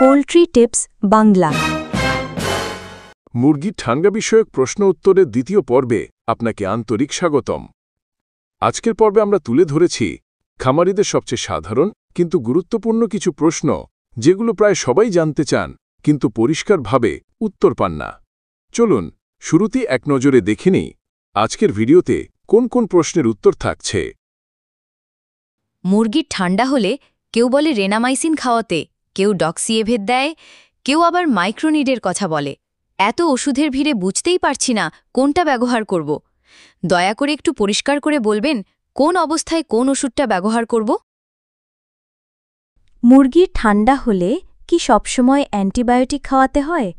Poultry tips Bangla. মুরগির ঠান্ডা বিষয়ক প্রশ্ন উত্তরের দ্বিতীয় পর্বে আপনাকে আন্তরিক স্বাগতম। আজকের পর্বে আমরা তুলে ধরেছি খামারিদের সবচেয়ে সাধারণ কিন্তু গুরুত্বপূর্ণ কিছু প্রশ্ন, যেগুলো প্রায় সবাই জানতে চান কিন্তু পরিষ্কারভাবে উত্তর পান না। চলুন শুরুতেই এক নজরে দেখে নিই আজকের ভিডিওতে কোন কোন প্রশ্নের উত্তর থাকছে। মুরগির ঠান্ডা হলে কেউ বলে রেনামাইসিন খাওয়াতে, কেউ ডক্সিএভেট দেয়, কেউ আবার মাইক্রোনিডের কথা বলে। এত ওষুধের ভিড়ে বুঝতেই পারছি না কোনটা ব্যবহার করব। দয়া করে একটু পরিষ্কার করে বলবেন কোন অবস্থায় কোন ওষুধটা ব্যবহার করব। মুরগির ঠান্ডা হলে কি সবসময় অ্যান্টিবায়োটিক খাওয়াতে হয়?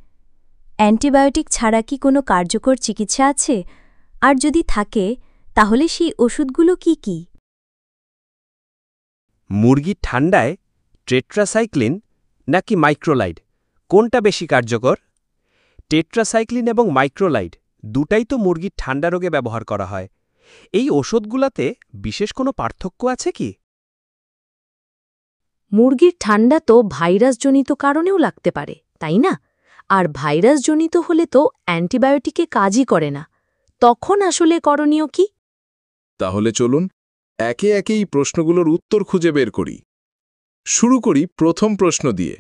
অ্যান্টিবায়োটিক ছাড়া কি কোনো কার্যকর চিকিৎসা আছে? আর যদি থাকে তাহলে সেই ওষুধগুলো কি কি? মুরগির ঠান্ডায় টেট্রাসাইক্লিন নাকি মাইক্রোলাইড কোনটা বেশি কার্যকর? টেট্রাসাইক্লিন এবং মাইক্রোলাইড দুটাই তো মুরগির ঠান্ডা রোগে ব্যবহার করা হয়। এই ওষুধগুলোতে বিশেষ কোনো পার্থক্য আছে কি? মুরগির ঠান্ডা তো ভাইরাসজনিত কারণেও লাগতে পারে, তাই না? আর ভাইরাসজনিত হলে তো অ্যান্টিবায়োটিকে কাজই করে না। তখন আসলে করণীয় কি? তাহলে চলুন একে একে এই প্রশ্নগুলোর উত্তর খুঁজে বের করি। শুরু করি প্রথম প্রশ্ন দিয়ে।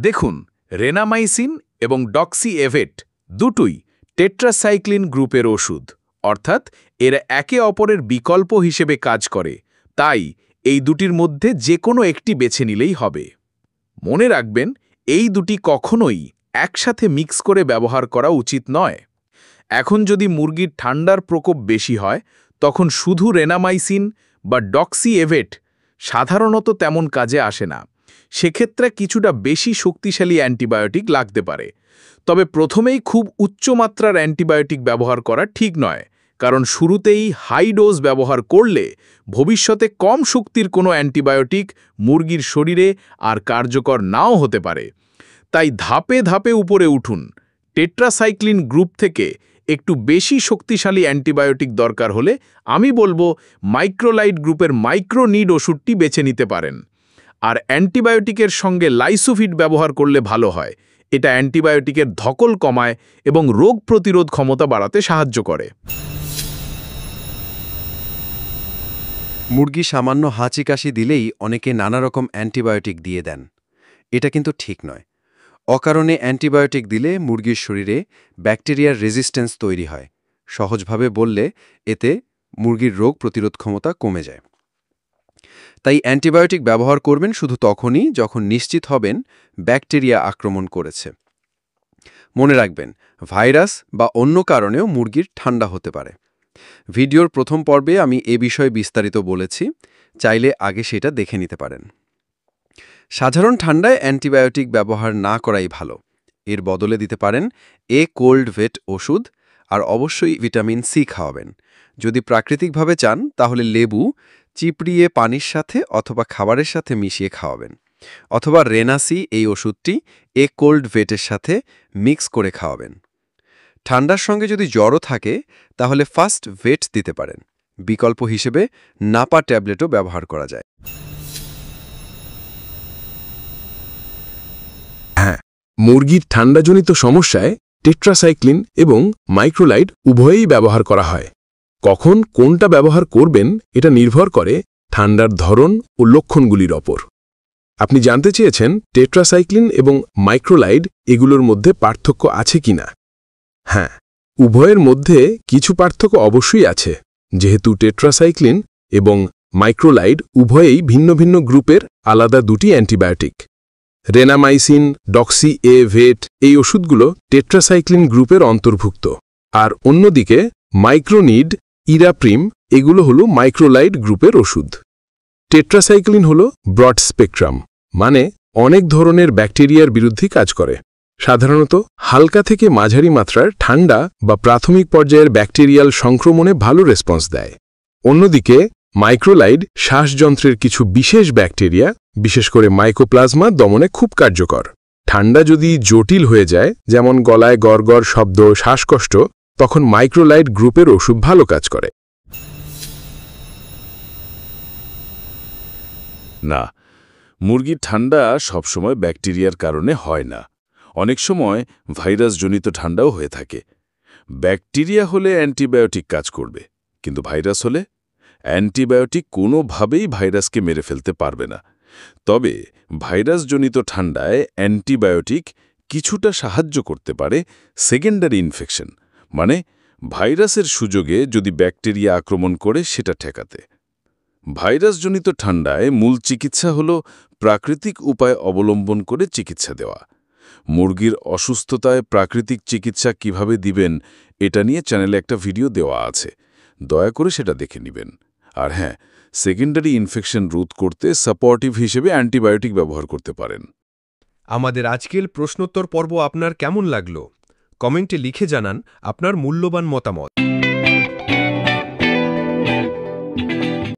দেখুন, রেনামাইসিন এবং ডক্সিএভেট দুটোই টেট্রাসাইক্লিন গ্রুপের ওষুধ, অর্থাৎ এরা একে অপরের বিকল্প হিসেবে কাজ করে। তাই এই দুটির মধ্যে যে কোনো একটি বেছে নিলেই হবে। মনে রাখবেন, এই দুটি কখনোই একসাথে মিক্স করে ব্যবহার করা উচিত নয়। এখন যদি মুরগির ঠান্ডার প্রকোপ বেশি হয়, তখন শুধু রেনামাইসিন বা ডক্সিএভেট সাধারণত তেমন কাজে আসে না। সেক্ষেত্রে কিছুটা বেশি শক্তিশালী অ্যান্টিবায়োটিক লাগতে পারে। তবে প্রথমেই খুব উচ্চমাত্রার অ্যান্টিবায়োটিক ব্যবহার করা ঠিক নয়, কারণ শুরুতেই হাই ডোজ ব্যবহার করলে ভবিষ্যতে কম শক্তির কোনো অ্যান্টিবায়োটিক মুরগির শরীরে আর কার্যকর নাও হতে পারে। তাই ধাপে ধাপে উপরে উঠুন। টেট্রাসাইক্লিন গ্রুপ থেকে একটু বেশি শক্তিশালী অ্যান্টিবায়োটিক দরকার হলে আমি বলবো মাইক্রোলাইড গ্রুপের মাইক্রোনিড ওষুধটি বেছে নিতে পারেন। আর অ্যান্টিবায়োটিকের সঙ্গে লাইসোভিট ব্যবহার করলে ভালো হয়। এটা অ্যান্টিবায়োটিকের ধকল কমায় এবং রোগ প্রতিরোধ ক্ষমতা বাড়াতে সাহায্য করে। মুরগি সামান্য হাঁচি কাশি দিলেই অনেকে নানা রকম অ্যান্টিবায়োটিক দিয়ে দেন। এটা কিন্তু ঠিক নয়। অকারণে অ্যান্টিবায়োটিক দিলে মুরগির শরীরে ব্যাকটেরিয়ার রেজিস্ট্যান্স তৈরি হয়। সহজভাবে বললে এতে মুরগির রোগ প্রতিরোধ ক্ষমতা কমে যায়। তাই অ্যান্টিবায়োটিক ব্যবহার করবেন শুধু তখনই যখন নিশ্চিত হবেন ব্যাকটেরিয়া আক্রমণ করেছে। মনে রাখবেন, ভাইরাস বা অন্য কারণেও মুরগির ঠান্ডা হতে পারে। ভিডিওর প্রথম পর্বে আমি এ বিষয়ে বিস্তারিত বলেছি, চাইলে আগে সেটা দেখে নিতে পারেন। সাধারণ ঠান্ডায় অ্যান্টিবায়োটিক ব্যবহার না করাই ভালো। এর বদলে দিতে পারেন কোল্ড ভেট ওষুধ, আর অবশ্যই ভিটামিন সি খাওয়াবেন। যদি প্রাকৃতিকভাবে চান তাহলে লেবু চিপড়িয়ে পানির সাথে অথবা খাবারের সাথে মিশিয়ে খাওয়াবেন, অথবা রেনাসি এই ওষুধটি কোল্ড ভেটের সাথে মিক্স করে খাওয়াবেন। ঠান্ডার সঙ্গে যদি জ্বরও থাকে তাহলে ফার্স্ট ভেট দিতে পারেন। বিকল্প হিসেবে নাপা ট্যাবলেটও ব্যবহার করা যায়। হ্যাঁ, মুরগির ঠান্ডাজনিত সমস্যায় টেট্রাসাইক্লিন এবং মাইক্রোলাইড উভয়েই ব্যবহার করা হয়। কখন কোনটা ব্যবহার করবেন এটা নির্ভর করে ঠান্ডার ধরন ও লক্ষণগুলির ওপর। আপনি জানতে চেয়েছেন টেট্রাসাইক্লিন এবং মাইক্রোলাইড এগুলোর মধ্যে পার্থক্য আছে কিনা। হ্যাঁ, উভয়ের মধ্যে কিছু পার্থক্য অবশ্যই আছে, যেহেতু টেট্রাসাইক্লিন এবং মাইক্রোলাইড উভয়েই ভিন্ন ভিন্ন গ্রুপের আলাদা দুটি অ্যান্টিবায়োটিক। রেনামাইসিন, ডক্সিএভেট এই ওষুধগুলো টেট্রাসাইক্লিন গ্রুপের অন্তর্ভুক্ত, আর অন্যদিকে মাইক্রোনিড, ইরাপ্রিম এগুলো হলো মাইক্রোলাইড গ্রুপের ওষুধ। টেট্রাসাইক্লিন হলো ব্রড স্পেকট্রাম, মানে অনেক ধরনের ব্যাকটেরিয়ার বিরুদ্ধে কাজ করে। সাধারণত হালকা থেকে মাঝারি মাত্রার ঠান্ডা বা প্রাথমিক পর্যায়ের ব্যাকটেরিয়াল সংক্রমণে ভালো রেসপন্স দেয়। অন্যদিকে মাইক্রোলাইড শ্বাসযন্ত্রের কিছু বিশেষ ব্যাকটেরিয়া, বিশেষ করে মাইকোপ্লাজমা দমনে খুব কার্যকর। ঠান্ডা যদি জটিল হয়ে যায়, যেমন গলায় গড়গড় শব্দ, শ্বাসকষ্ট, তখন মাইক্রোলাইড গ্রুপের ওষুধ ভালো কাজ করে। না, মুরগির ঠান্ডা সবসময় ব্যাকটেরিয়ার কারণে হয় না, অনেক সময় ভাইরাসজনিত ঠান্ডাও হয়ে থাকে। ব্যাকটেরিয়া হলে অ্যান্টিবায়োটিক কাজ করবে, কিন্তু ভাইরাস হলে অ্যান্টিবায়োটিক কোনোভাবেই ভাইরাসকে মেরে ফেলতে পারবে না। তবে ভাইরাসজনিত ঠান্ডায় অ্যান্টিবায়োটিক কিছুটা সাহায্য করতে পারে সেকেন্ডারি ইনফেকশন, মানে ভাইরাসের সুযোগে যদি ব্যাকটেরিয়া আক্রমণ করে সেটা ঠেকাতে। ভাইরাসজনিত ঠান্ডায় মূল চিকিৎসা হল প্রাকৃতিক উপায় অবলম্বন করে চিকিৎসা দেওয়া। মুরগির অসুস্থতায় প্রাকৃতিক চিকিৎসা কিভাবে দিবেন এটা নিয়ে চ্যানেলে একটা ভিডিও দেওয়া আছে, দয়া করে সেটা দেখে নেবেন। আর হ্যাঁ, সেকেন্ডারি ইনফেকশন রোধ করতে সাপোর্টিভ হিসেবে অ্যান্টিবায়োটিক ব্যবহার করতে পারেন। আমাদের আজকের প্রশ্নোত্তর পর্ব আপনার কেমন লাগলো? কমেন্টে লিখে জানান আপনার মূল্যবান মতামত।